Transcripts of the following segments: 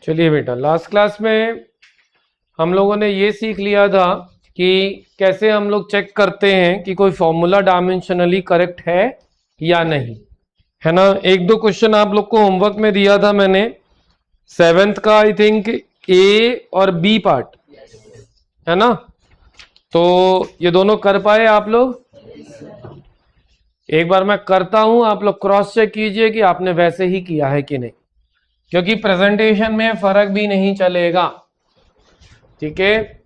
चलिए बेटा, last class में हम लोगों ने ये सीख लिया था कि कैसे हम लोग चेक करते हैं कि कोई फॉर्मूला डायमेंशनली करेक्ट है या नहीं, है ना। एक दो क्वेश्चन आप लोग को होमवर्क में दिया था मैंने, 7th का आई थिंक ए और बी पार्ट, है ना। तो ये दोनों कर पाए आप लोग? एक बार मैं करता हूं, आप लोग क्रॉस चेक कीजिए कि आपने वैसे ही किया है कि नहीं, क्योंकि प्रेजेंटेशन में फर्क भी नहीं चलेगा, ठीक है।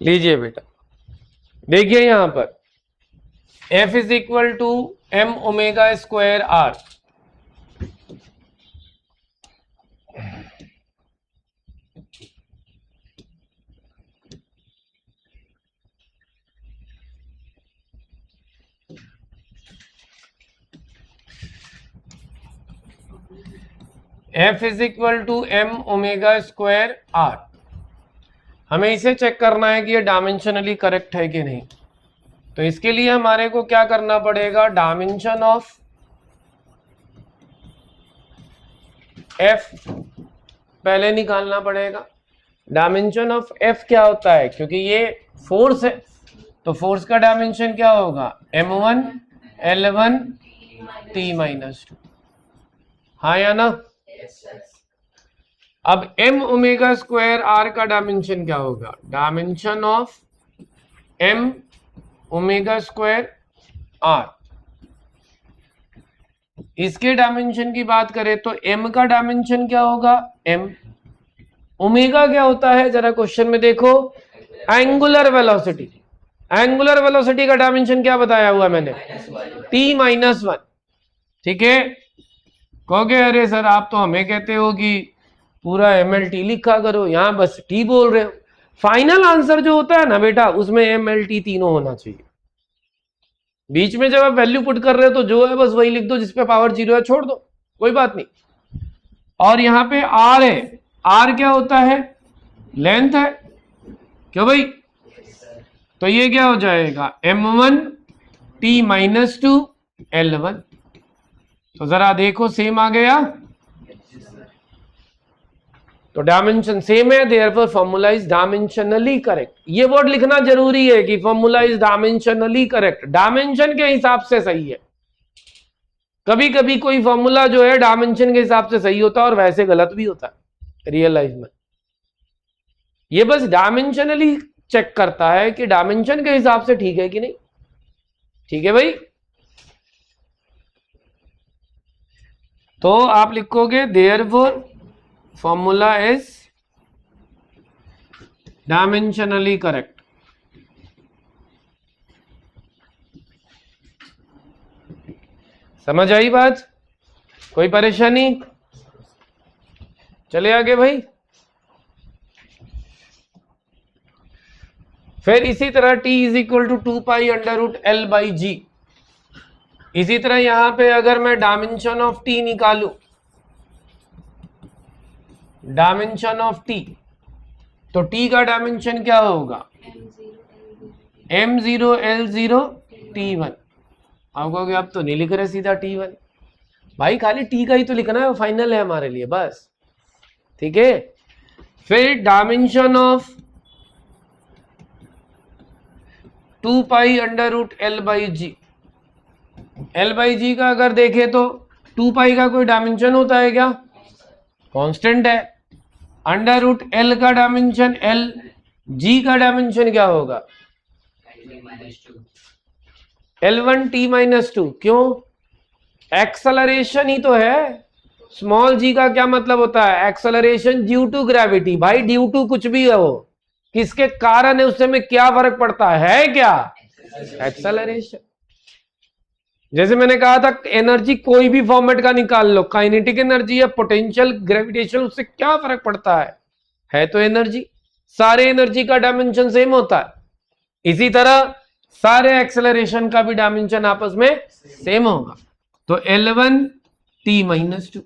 लीजिए बेटा, देखिए यहां पर F is equal to M omega square R. F is equal to M omega square R. हमें इसे चेक करना है कि ये डायमेंशनली करेक्ट है कि नहीं। तो इसके लिए हमारे को क्या करना पड़ेगा, डायमेंशन ऑफ F पहले निकालना पड़ेगा। डायमेंशन ऑफ F क्या होता है, क्योंकि ये फोर्स है तो फोर्स का डायमेंशन क्या होगा, M1 L1 T-2, हाँ या ना। अब m ओमेगा स्क्वायर r का डायमेंशन क्या होगा, dimension of m omega square r। इसके डायमेंशन की बात करें तो m का डायमेंशन क्या होगा, m। ओमेगा क्या होता है जरा क्वेश्चन में देखो, एंगुलर वेलोसिटी। एंगुलर वेलोसिटी का डायमेंशन क्या बताया हुआ मैंने, t-1, ठीक है। कहोगे अरे सर आप तो हमें कहते हो कि पूरा MLT लिखा करो, यहां बस T बोल रहे हो। फाइनल आंसर जो होता है ना बेटा, उसमें MLT तीनों होना चाहिए। बीच में जब आप वैल्यू पुट कर रहे हो तो जो है बस वही लिख दो, जिसपे पावर 0 है छोड़ दो, कोई बात नहीं। और यहाँ पे R है, R क्या होता है, लेंथ है, क्यों भाई। तो ये क्या हो जाएगा, M1 T-2 L1। तो जरा देखो सेम आ गया, तो डायमेंशन सेम है, therefore formula is dimensionally correct. ये वर्ड लिखना जरूरी है कि formula is dimensionally correct, dimension के हिसाब से सही है। कभी कभी कोई फॉर्मूला जो है डायमेंशन के हिसाब से सही होता है और वैसे गलत भी होता है रियल लाइफ में। ये बस डायमेंशनली चेक करता है कि डायमेंशन के हिसाब से ठीक है कि नहीं, ठीक है भाई। तो आप लिखोगे therefore formula is dimensionally correct. समझ आई बात, कोई परेशानी? चले आगे भाई। फिर इसी तरह t is equal to 2 pi under root L by g. इसी तरह यहां पे अगर मैं डायमेंशन ऑफ t निकालू, डायमेंशन ऑफ t, तो t का डायमेंशन क्या होगा, M0 L0 T1। आप कहोगे अब तो नहीं लिख रहे सीधा T1, भाई खाली t का ही तो लिखना है, वो फाइनल है हमारे लिए बस, ठीक है। फिर dimension of 2 pi under root L by g. L by g का अगर देखें तो 2 पाई का कोई डायमेंशन होता है क्या, कांस्टेंट है। अंडर रूट L का डायमेंशन L, G का डायमेंशन क्या होगा, L1 T-2। क्यों, एक्सेलरेशन ही तो है। स्मॉल g का क्या मतलब होता है, एक्सेलरेशन ड्यू टू ग्रेविटी। भाई ड्यू टू कुछ भी हो, किसके कारण है उससे में क्या फर्क पड़ता है क्या, एक्सेलरेशन। जैसे मैंने कहा था एनर्जी कोई भी फॉर्मेट का निकाल लो, काइनेटिक एनर्जी या पोटेंशियल ग्रेविटेशन, उससे क्या फर्क पड़ता है तो एनर्जी, सारे एनर्जी का डायमेंशन सेम होता है। इसी तरह सारे एक्सेलरेशन का भी डायमेंशन आपस में सेम होगा। तो L1 t माइनस 2,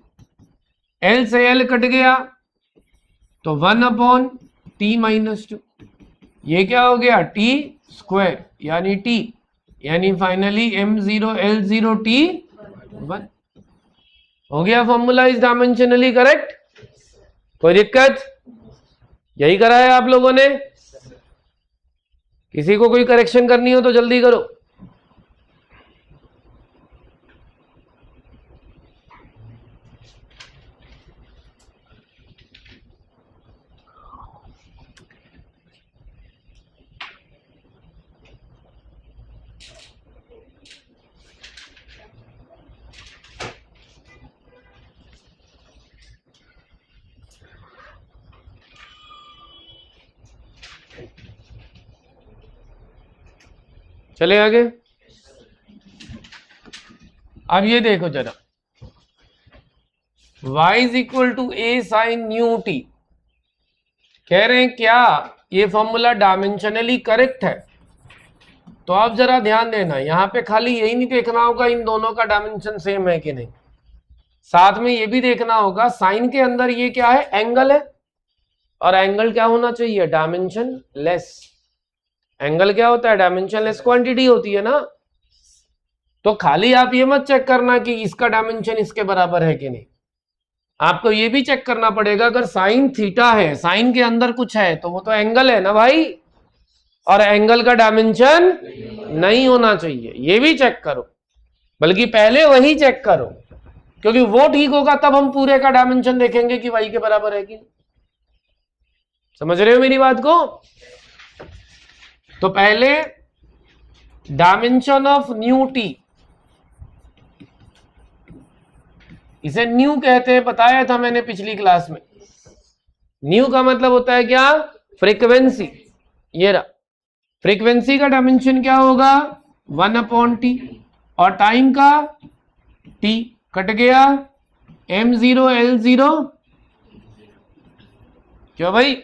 L से L कट गया तो 1 अपॉन t माइनस 2, ये क्या हो गया t स्क्वायर यानी t, यानी फाइनली m0 L0 t 1 हो गया। फॉर्मूला इज डायमेंशनली करेक्ट, कोई दिक्कत? यही करा है आप लोगों ने। किसी को कोई करेक्शन करनी हो तो जल्दी करो। चले आगे। अब ये देखो जरा, y is equal to a sine nu T, कह रहे हैं क्या ये फॉर्मूला डायमेंशनली करेक्ट है? तो आप जरा ध्यान देना, यहां पे खाली यही नहीं देखना होगा इन दोनों का डायमेंशन सेम है कि नहीं, साथ में ये भी देखना होगा साइन के अंदर ये क्या है, एंगल है, और एंगल क्या होना चाहिए, डायमेंशन लेस। एंगल क्या होता है, डायमेंशन लेस क्वांटिटी होती है ना। तो खाली आप ये मत चेक करना कि इसका डायमेंशन इसके बराबर है कि नहीं, आपको ये भी चेक करना पड़ेगा अगर साइन थीटा है, साइन के अंदर कुछ है, तो वो तो एंगल है ना भाई, और एंगल का डायमेंशन नहीं होना चाहिए, ये भी चेक करो। बल्कि पहले वही चेक करो, क्योंकि वो ठीक होगा तब हम पूरे का डायमेंशन देखेंगे कि वाई के बराबर है कि नहीं। समझ रहे हो मेरी बात को? तो पहले डायमेंशन ऑफ न्यू टी, इसे न्यू कहते हैं, बताया था मैंने पिछली क्लास में। न्यू का मतलब होता है क्या, फ्रीक्वेंसी। ये रहा, फ्रीक्वेंसी का डायमेंशन क्या होगा, 1 अपॉन टी, और टाइम का टी कट गया, m0 L0। क्यों भाई,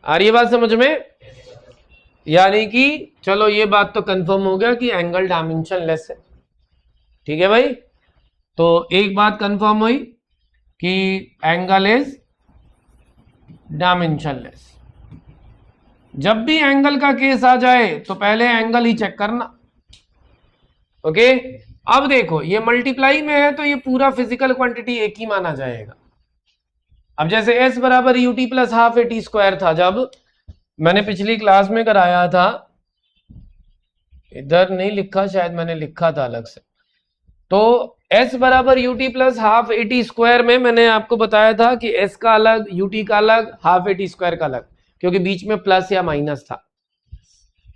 आ रही है बात समझ में? यानी कि चलो ये बात तो कंफर्म हो गया कि एंगल डायमेंशन लेस है, ठीक है भाई। तो एक बात कंफर्म हुई कि एंगल इज डायमेंशन लेस। जब भी एंगल का केस आ जाए तो पहले एंगल ही चेक करना, ओके। अब देखो ये मल्टीप्लाई में है तो ये पूरा फिजिकल क्वांटिटी एक ही माना जाएगा। अब जैसे s बराबर ut plus half at square था, जब मैंने पिछली क्लास में कराया था, इधर नहीं लिखा, शायद मैंने लिखा था अलग से। तो s बराबर ut plus half at square में मैंने आपको बताया था कि s का अलग, ut का अलग, हाफ at स्क्वायर का अलग, क्योंकि बीच में प्लस या माइनस था।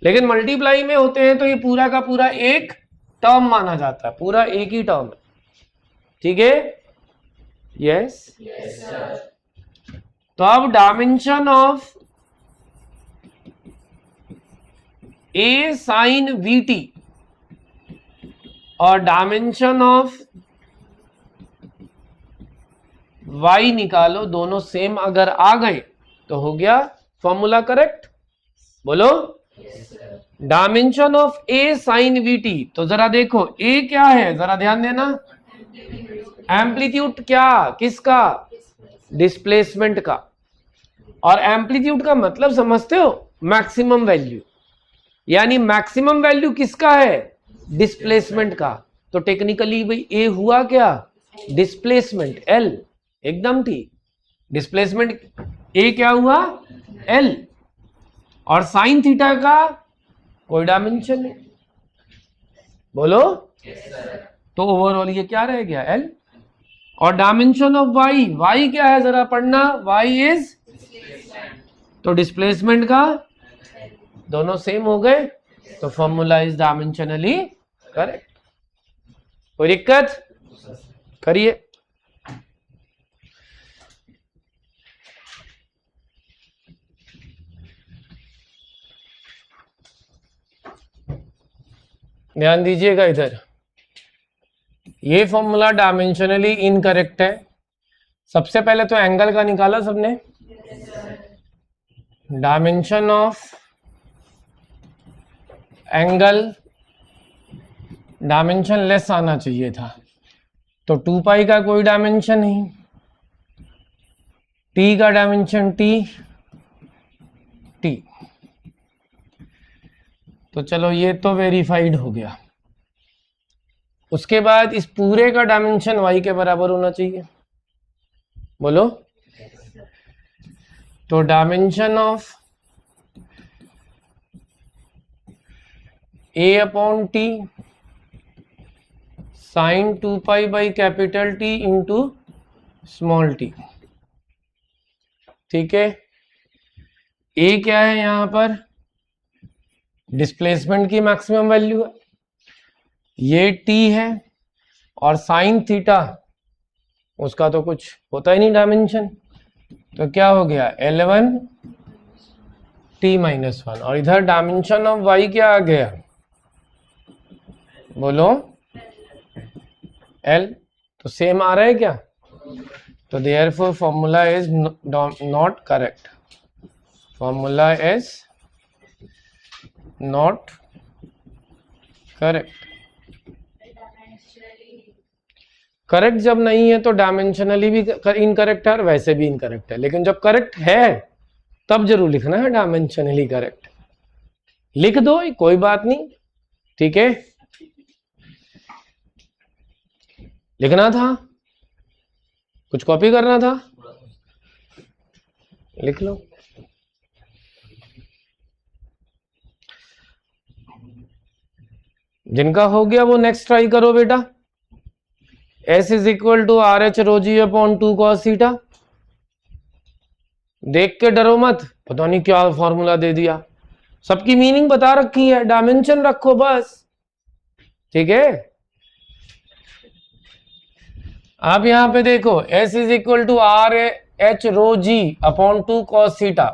लेकिन मल्टीप्लाई में होते हैं तो ये पूरा का पूरा एक टर्म माना जाता है, पूरा एक ही टर्म है, ठीक है? यस। तो अब dimension of a sine vt और डायमेंशन ऑफ y निकालो, दोनों सेम अगर आ गए तो हो गया फॉर्मूला करेक्ट। बोलो, dimension of a sine vt। तो जरा देखो a क्या है, जरा ध्यान देना, एम्पलीट्यूड क्या, किसका, डिस्प्लेसमेंट का। और एम्पलीट्यूड का मतलब समझते हो, मैक्सिमम वैल्यू, यानी मैक्सिमम वैल्यू किसका है, डिस्प्लेसमेंट का। तो टेक्निकली भाई ए हुआ क्या, डिस्प्लेसमेंट, एल, एकदम ठीक। डिस्प्लेसमेंट ए क्या हुआ, एल, और साइन थीटा का कोई डायमेंशन नहीं। बोलो, तो ओवरऑल ये क्या रह गया, एल। और डायमेंशन ऑफ वाई, वाई क्या है जरा पढ़ना, वाई इज, तो डिस्प्लेसमेंट का, दोनों सेम हो गए, तो फॉर्मूला इज डायमेंशनली करेक्ट। कोई दिक्कत? करिए। ध्यान दीजिएगा इधर, ये फॉर्मूला डायमेंशनली इनकरेक्ट है। सबसे पहले तो एंगल का निकाला सबने, dimension of angle, dimension less आना चाहिए था, तो 2 पाई का कोई डायमेंशन नहीं, टी का डायमेंशन टी, तो चलो ये तो वेरीफाइड हो गया। उसके बाद इस पूरे का डायमेंशन y के बराबर होना चाहिए, बोलो। तो dimension of a upon T sine 2 pi by capital T into small t, ठीक है। a क्या है यहां पर, डिस्प्लेसमेंट की मैक्सिमम वैल्यू है, ये t है, और साइन थीटा उसका तो कुछ होता ही नहीं डायमेंशन, तो क्या हो गया L1 t माइनस 1, और इधर डायमेंशन ऑफ y क्या आ गया, बोलो L, तो सेम आ रहा है क्या, तो therefore formula is not correct, formula is not correct. Correct जब नहीं है तो डायमेंशनली भी इनकरेक्ट है और वैसे भी इनकरेक्ट है, लेकिन जब करेक्ट है तब जरूर लिखना है डायमेंशनली करेक्ट, लिख दो कोई बात नहीं, ठीक है। लिखना था, कुछ कॉपी करना था, लिख लो। जिनका हो गया वो नेक्स्ट ट्राई करो बेटा। S is equal to R H rho G upon 2 cos theta, देख के डरो मत, पता नहीं क्या फॉर्मूला दे दिया, सबकी मीनिंग बता रखी है, डायमेंशन रखो बस, ठीक है। आप यहां पे देखो S is equal to R H rho G upon 2 cos theta,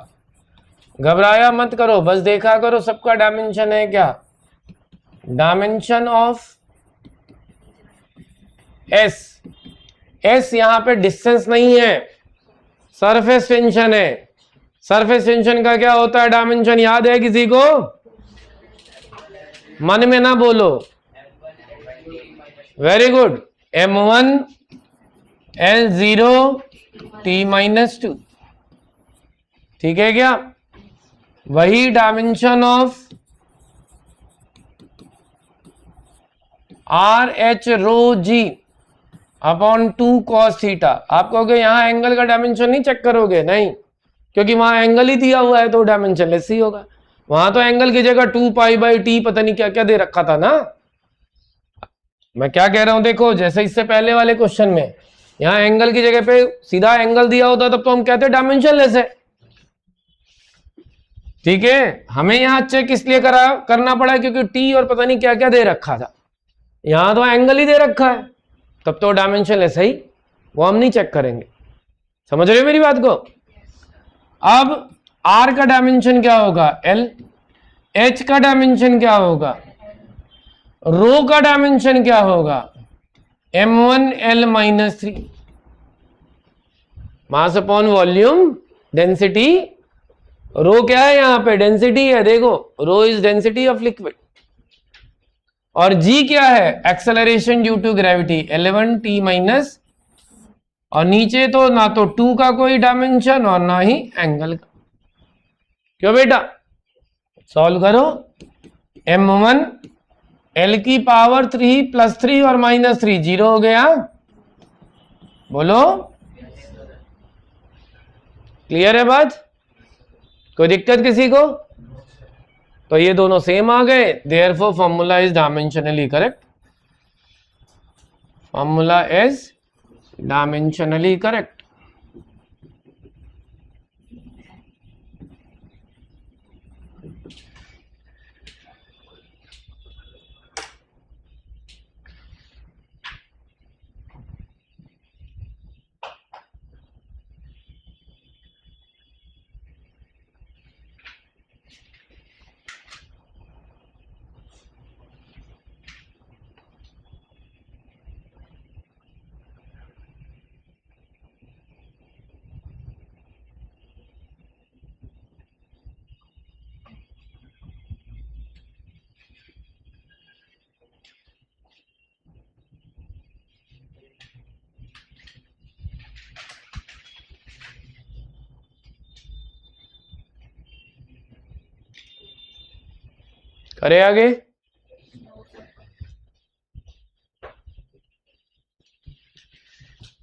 घबराया मत करो, बस देखा करो सबका डायमेंशन है क्या, डायमेंशन ऑफ एस यहां पे डिस्टेंस नहीं है, सरफेस टेंशन है, सरफेस टेंशन का क्या होता है डायमेंशन, याद है किसी को, मन में ना बोलो, very good, M1 L0 T minus 2, ठीक है क्या, वही dimension of R H rho G upon 2 cos theta. आप कहोगे यहां एंगल का डायमेंशन नहीं चेक करोगे, नहीं, क्योंकि वहां एंगल ही दिया हुआ है तो डायमेंशन लेस ही होगा, वहां तो एंगल की जगह 2 पाई बाई टी पता नहीं क्या क्या दे रखा था ना। मैं क्या कह रहा हूं देखो, जैसे इससे पहले वाले क्वेश्चन में यहां एंगल की जगह पे सीधा एंगल दिया होता तब तो हम कहते डायमेंशन लेस है, ठीक है। हमें यहां चेक इसलिए करना पड़ा क्योंकि टी और पता नहीं क्या क्या दे रखा था, यहां तो एंगल ही दे रखा है तब तो डायमेंशन लेस है ही, वो हम नहीं चेक करेंगे, समझ रहे हो मेरी बात को। अब R का डायमेंशन क्या होगा L, H का डायमेंशन क्या होगा, रो का डायमेंशन क्या होगा M1 L minus 3, mass upon volume density, रो क्या है यहां पे डेंसिटी है, देखो रो इज डेंसिटी ऑफ लिक्विड, और जी क्या है acceleration due to gravity L1 T minus, और नीचे तो ना तो 2 का कोई डायमेंशन और ना ही एंगल का, क्यों बेटा, सॉल्व करो, M1 L की पावर 3 प्लस 3 और माइनस 3 जीरो हो गया, बोलो क्लियर है बात, कोई दिक्कत किसी को, तो ये दोनों सेम आ गए, therefore formula is dimensionally correct, formula is dimensionally correct. करे आगे।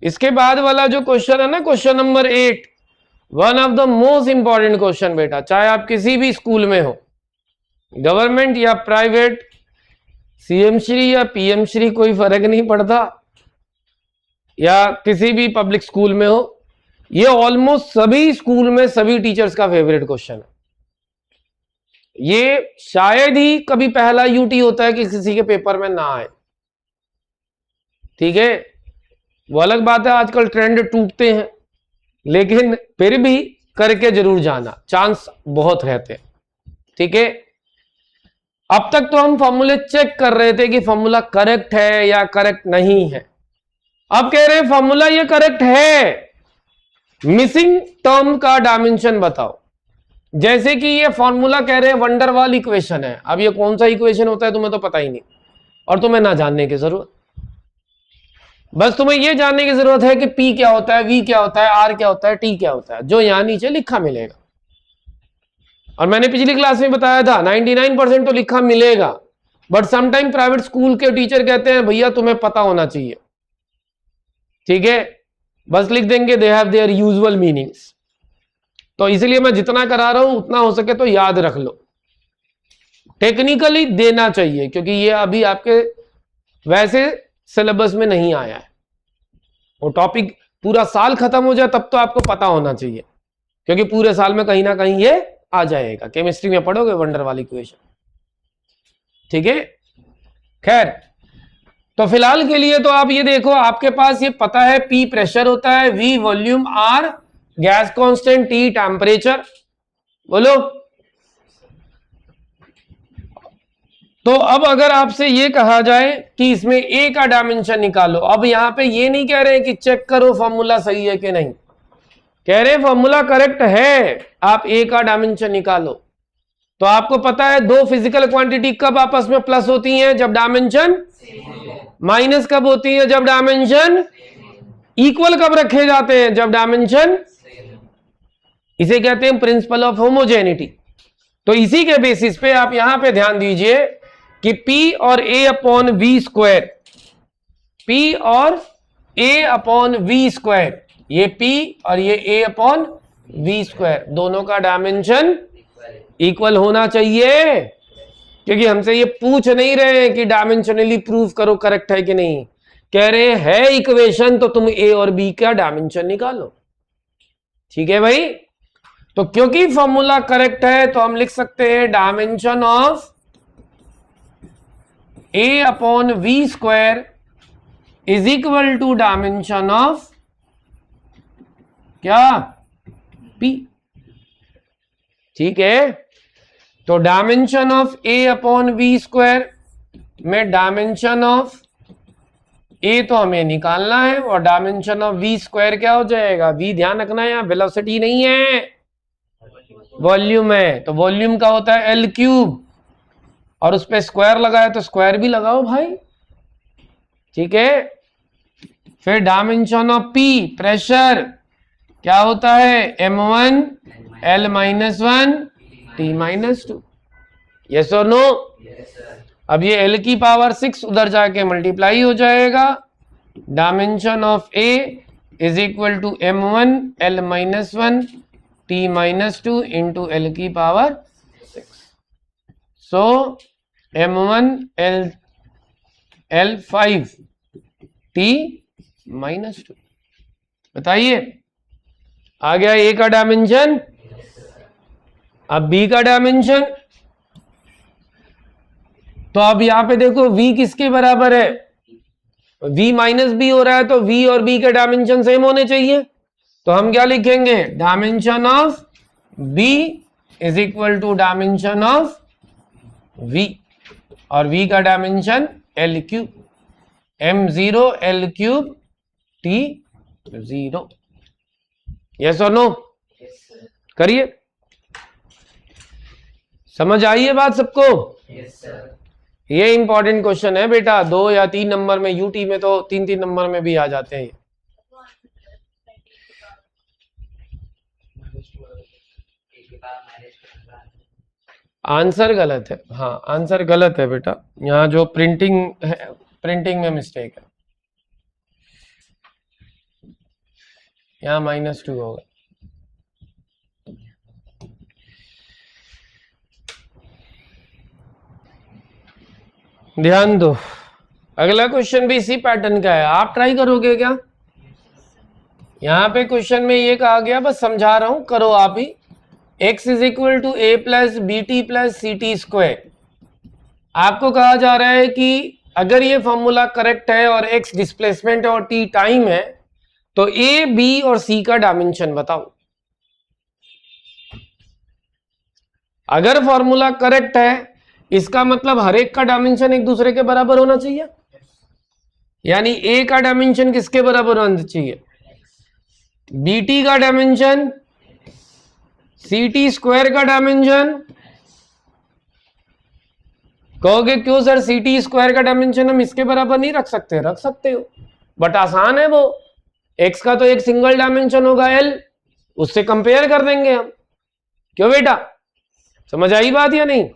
इसके बाद वाला जो क्वेश्चन है ना, question number 8, one of the most important question बेटा, चाहे आप किसी भी स्कूल में हो, गवर्नमेंट या प्राइवेट, सीएम श्री या पीएम श्री, कोई फर्क नहीं पड़ता, या किसी भी पब्लिक स्कूल में हो, ये ऑलमोस्ट सभी स्कूल में सभी टीचर्स का फेवरेट क्वेश्चन है। ये शायद ही कभी पहला यूटी होता है कि किसी के पेपर में ना आए, ठीक है। वो अलग बात है, आजकल ट्रेंड टूटते हैं, लेकिन फिर भी करके जरूर जाना, चांस बहुत रहते हैं, ठीक है। अब तक तो हम फॉर्मूले चेक कर रहे थे कि फॉर्मूला करेक्ट है या करेक्ट नहीं है। अब कह रहे हैं फॉर्मूला ये करेक्ट है, मिसिंग टर्म का डायमेंशन बताओ। जैसे कि ये फॉर्मूला कह रहे हैं वंडरवाल इक्वेशन है। अब ये कौन सा इक्वेशन होता है तुम्हें तो पता ही नहीं, और तुम्हें ना जानने की जरूरत, बस तुम्हें यह जानने की जरूरत है कि P क्या होता है, V क्या होता है, R क्या होता है, T क्या होता है, जो यहां नीचे लिखा मिलेगा। और मैंने पिछली क्लास में बताया था 99% तो लिखा मिलेगा, बट समटाइम प्राइवेट स्कूल के टीचर कहते हैं भैया तुम्हें पता होना चाहिए, ठीक है। बस लिख देंगे they have their usual meanings. तो इसलिए मैं जितना करा रहा हूं उतना हो सके तो याद रख लो, टेक्निकली देना चाहिए, क्योंकि ये अभी आपके वैसे सिलेबस में नहीं आया है। वो टॉपिक पूरा साल खत्म हो जाए तब तो आपको पता होना चाहिए, क्योंकि पूरे साल में कहीं ना कहीं ये आ जाएगा। केमिस्ट्री में पढ़ोगे वंडरवाल इक्वेशन, ठीक है। खैर, तो फिलहाल के लिए तो आप ये देखो, आपके पास ये पता है P प्रेशर होता है, V volume, R gas constant, T temperature. बोलो। तो अब अगर आपसे ये कहा जाए कि इसमें A का डायमेंशन निकालो, अब यहां पे ये नहीं कह रहे हैं कि चेक करो फॉर्मूला सही है कि नहीं, कह रहे हैं फॉर्मूला करेक्ट है, आप A का डायमेंशन निकालो। तो आपको पता है दो फिजिकल क्वांटिटी कब आपस में प्लस होती हैं, जब डायमेंशन, माइनस कब होती है, जब डायमेंशन इक्वल, कब रखे जाते हैं, जब डायमेंशन, इसे कहते हैं प्रिंसिपल ऑफ होमोजेनिटी। तो इसी के बेसिस पे आप यहां पे ध्यान दीजिए कि P और A upon V square, P और A अपॉन V स्क्वायर, ये P और ये A अपॉन V स्क्वायर, दोनों का डायमेंशन इक्वल होना चाहिए, क्योंकि हमसे ये पूछ नहीं रहे हैं कि डायमेंशनली प्रूव करो करेक्ट है कि नहीं, कह रहे हैं इक्वेशन तो तुम A और B का डायमेंशन निकालो, ठीक है भाई। तो क्योंकि फॉर्मूला करेक्ट है तो हम लिख सकते हैं dimension of A upon V square is equal to dimension of क्या, P, ठीक है। तो dimension of A upon V square में डायमेंशन ऑफ A तो हमें निकालना है, और डायमेंशन ऑफ V स्क्वायर क्या हो जाएगा, V ध्यान रखना है यहां वेलोसिटी नहीं है, वॉल्यूम है। तो वॉल्यूम का होता है L क्यूब, और उस पर स्क्वायर लगाया तो स्क्वायर भी लगाओ भाई, ठीक है। फिर डायमेंशन ऑफ P प्रेशर क्या होता है, M1 L minus 1 T minus 2, yes और नो। अब ये L की पावर 6 उधर जाके मल्टीप्लाई हो जाएगा, dimension of A is equal to M1 L minus 1 T minus 2 into L की power 6। So M1 L 5 T minus 2। बताइए आ गया A का डायमेंशन। अब B का डायमेंशन, तो अब यहां पे देखो V किसके बराबर है, V माइनस B हो रहा है, तो V और B के डायमेंशन सेम होने चाहिए। तो हम क्या लिखेंगे, dimension of B is equal to dimension of V, और V का dimension L cube, M0 L cube T 0, yes और नो। करिए, समझ आई है बात सबको? Yes sir. ये इंपॉर्टेंट क्वेश्चन है बेटा, 2 या 3 नंबर में, यूटी में तो 3-3 नंबर में भी आ जाते हैं। आंसर गलत है, हाँ आंसर गलत है बेटा, यहाँ जो प्रिंटिंग है, प्रिंटिंग में मिस्टेक है, यहाँ -2 होगा। ध्यान दो, अगला क्वेश्चन भी इसी पैटर्न का है, आप ट्राई करोगे क्या? यहाँ पे क्वेश्चन में ये कहा गया, बस समझा रहा हूं, करो आप ही। x is equal to a plus B T plus C T square. आपको कहा जा रहा है कि अगर ये फॉर्मूला करेक्ट है और x डिस्प्लेसमेंट और t टाइम है, तो a, b और c का डायमेंशन बताओ। अगर फॉर्मूला करेक्ट है, इसका मतलब हर एक का डायमेंशन एक दूसरे के बराबर होना चाहिए, यानी a का डायमेंशन किसके बराबर होना चाहिए? bt का डायमेंशन, ct स्क्वायर का डायमेंशन। कहोगे क्यों सर, ct स्क्वायर का डायमेंशन हम इसके बराबर नहीं रख सकते? रख सकते हो, बट आसान है वो। x का तो एक सिंगल डायमेंशन होगा l, उससे कंपेयर कर देंगे हम। क्यों बेटा, समझ आई बात या नहीं?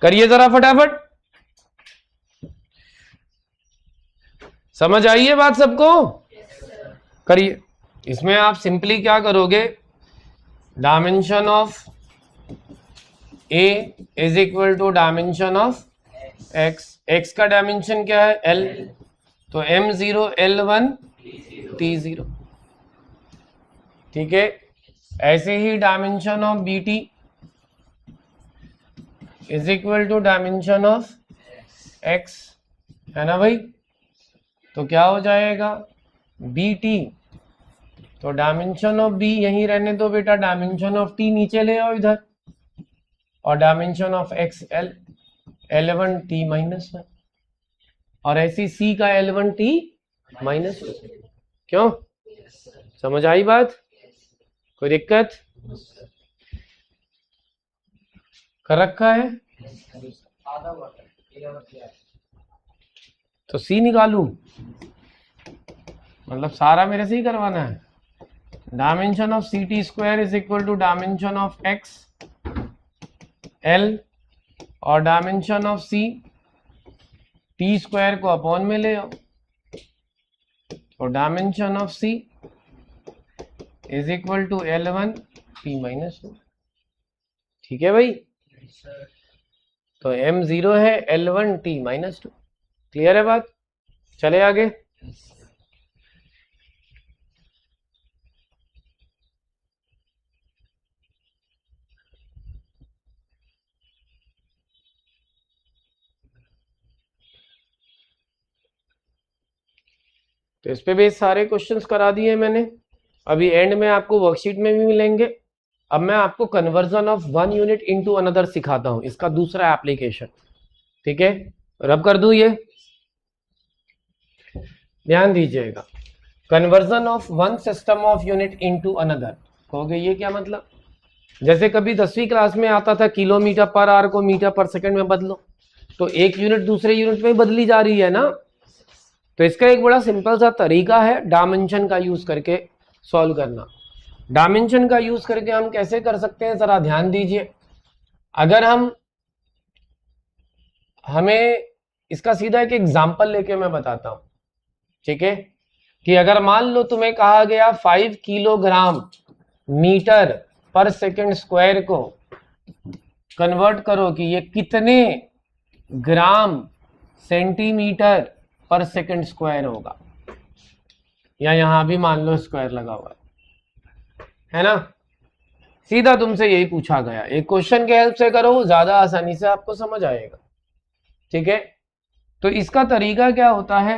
करिए जरा फटाफट, समझ आई है बात सबको? करिए। इसमें आप सिंपली क्या करोगे, dimension of a is equal to dimension of x। x का डायमेंशन क्या है? l, तो m0 l1 t0, ठीक है। ऐसे ही dimension of bt is equal to dimension of x, है ना भाई? तो क्या हो जाएगा, bt, तो डायमेंशन ऑफ b यहीं रहने दो बेटा, डायमेंशन ऑफ t नीचे ले आओ इधर, और dimension of x l, l1 t -1, और ऐसी c का l1 t -1। क्यों, समझ आई बात? कोई दिक्कत? कर रखा है तो c निकालूं, मतलब सारा मेरे से ही करवाना है। Dimension of C T square is equal to dimension of X L, और dimension of C T square को अपॉन में ले आओ, तो dimension of C is equal to L1 t -1। ठीक है भाई, तो m0 है L1 t -2। क्लियर है बात? चले आगे। तो इस पे भी सारे क्वेश्चंस करा दिए मैंने, अभी एंड में आपको वर्कशीट में भी मिलेंगे। अब मैं आपको conversion of one unit into another सिखाता हूं, इसका दूसरा एप्लीकेशन। ठीक है, रब कर दूं ये, ध्यान दीजिएगा। Conversion of one system of unit into another, कहोगे ये क्या मतलब? जैसे कभी 10वीं क्लास में आता था किलोमीटर पर आवर को मीटर पर सेकंड में बदलो, तो एक यूनिट दूसरे यूनिट में बदली जा रही है ना। तो इसका एक बड़ा सिंपल सा तरीका है डायमेंशन का यूज करके सॉल्व करना। डायमेंशन का यूज करके हम कैसे कर सकते हैं, जरा ध्यान दीजिए। अगर हमें इसका सीधा एक एग्जांपल लेके मैं बताता हूं, ठीक है, कि अगर मान लो तुम्हें कहा गया 5 किलोग्राम मीटर पर सेकंड स्क्वायर को कन्वर्ट करो कि ये कितने ग्राम सेंटीमीटर पर सेकंड स्क्वायर होगा, या यहां भी मान लो स्क्वायर लगा हुआ है ना। सीधा तुमसे यही पूछा गया, एक क्वेश्चन के हेल्प से करो, ज्यादा आसानी से आपको समझ आएगा। ठीक है, तो इसका तरीका क्या होता है,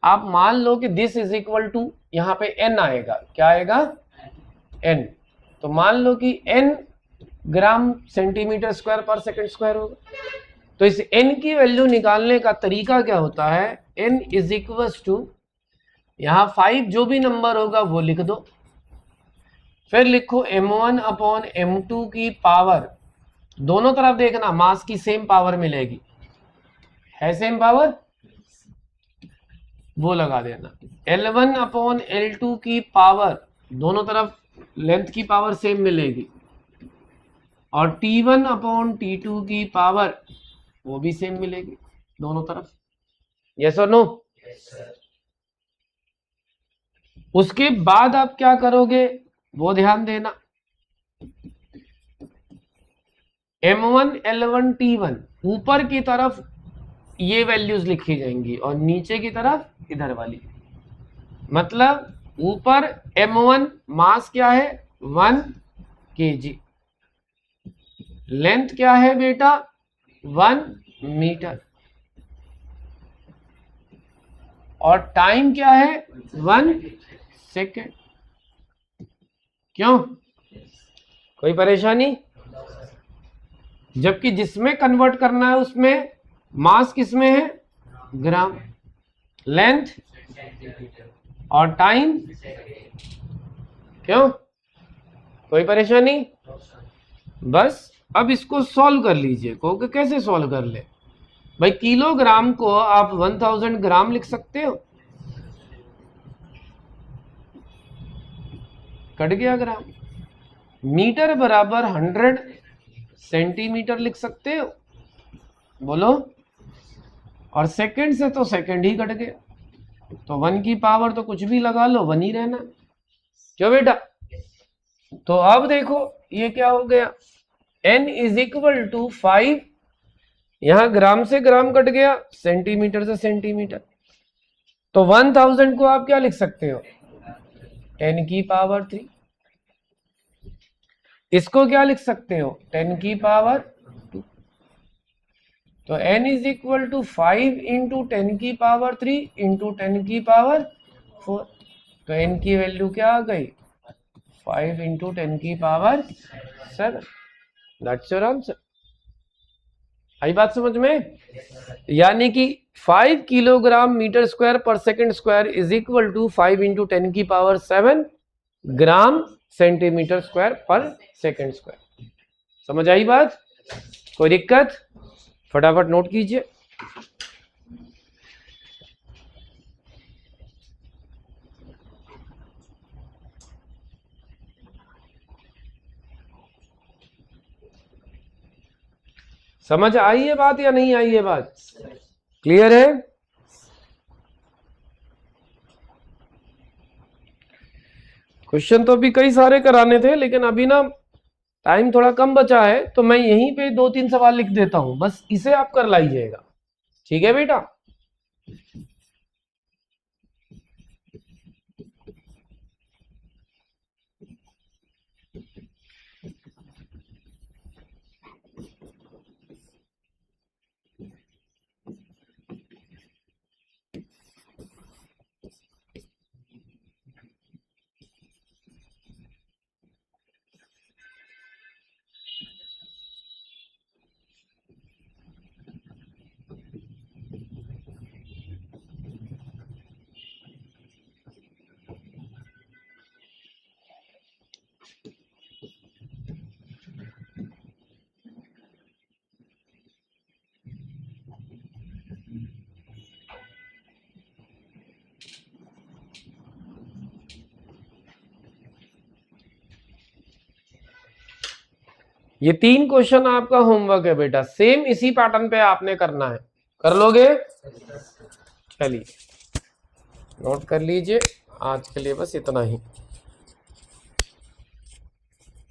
आप मान लो कि दिस इज इक्वल टू, यहां पे n आएगा, क्या आएगा n, तो मान लो कि n ग्राम सेंटीमीटर स्क्वायर पर सेकंड स्क्वायर होगा। तो इस n की वैल्यू निकालने का तरीका क्या होता है, n इज इक्वल टू, यहां 5 जो भी नंबर होगा वो लिख दो, फिर लिखो m1 अपॉन m2 की पावर, दोनों तरफ देखना मास की सेम पावर मिलेगी, है सेम पावर, वो लगा देना। L1 अपॉन L2 की पावर, दोनों तरफ लेंथ की पावर सेम मिलेगी, और T1 अपॉन T2 की पावर वो भी सेम मिलेगी दोनों तरफ। यस और नो? उसके बाद आप क्या करोगे वो ध्यान देना। M1 L1 T1 ऊपर की तरफ ये वैल्यूज लिखी जाएंगी और नीचे की तरफ इधर वाली। मतलब ऊपर M1 मास क्या है 1 kg, लेंथ क्या है बेटा 1 मीटर, और टाइम क्या है 1 सेकेंड। क्यों, कोई परेशानी? जबकि जिसमें कन्वर्ट करना है उसमें मास किसमें है ग्राम, लेंथ और टाइम। क्यों, कोई परेशानी? बस अब इसको सॉल्व कर लीजिए। कहोगे कैसे सॉल्व कर ले भाई? किलोग्राम को आप 1000 ग्राम लिख सकते हो, कट गया ग्राम। मीटर बराबर 100 सेंटीमीटर लिख सकते हो, बोलो। और सेकंड से तो सेकंड ही कट गया, तो 1 की पावर तो कुछ भी लगा लो 1 ही रहना। क्यों बेटा? तो अब देखो ये क्या हो गया, n इज इक्वल टू 5, यहां ग्राम से ग्राम कट गया, सेंटीमीटर से सेंटीमीटर। तो 1000 को आप क्या लिख सकते हो 10 की पावर 3। इसको क्या लिख सकते हो 10 की पावर 2। तो n is equal to 5 into 10 की पावर 3 इंटू 10 की पावर 4। तो n की वैल्यू क्या आ गई 5 इंटू 10 की पावर 7। That's your answer. आई बात समझ में? यानी कि 5 किलोग्राम मीटर स्क्वायर पर second square is equal to 5 into 10 की पावर 7 ग्राम सेंटीमीटर स्क्वायर पर सेकंड स्क्वायर। समझ आई बात? कोई दिक्कत? फटाफट नोट कीजिए। समझ आई है बात या नहीं आई है बात? क्लियर है? क्वेश्चन तो अभी कई सारे कराने थे, लेकिन अभी ना टाइम थोड़ा कम बचा है, तो मैं यहीं पे 2-3 सवाल लिख देता हूं, बस इसे आप कर लाइएगा। ठीक है बेटा? ये 3 क्वेश्चन आपका होमवर्क है बेटा, सेम इसी पैटर्न पे आपने करना है। कर लोगे? चलिए नोट कर लीजिए, आज के लिए बस इतना ही।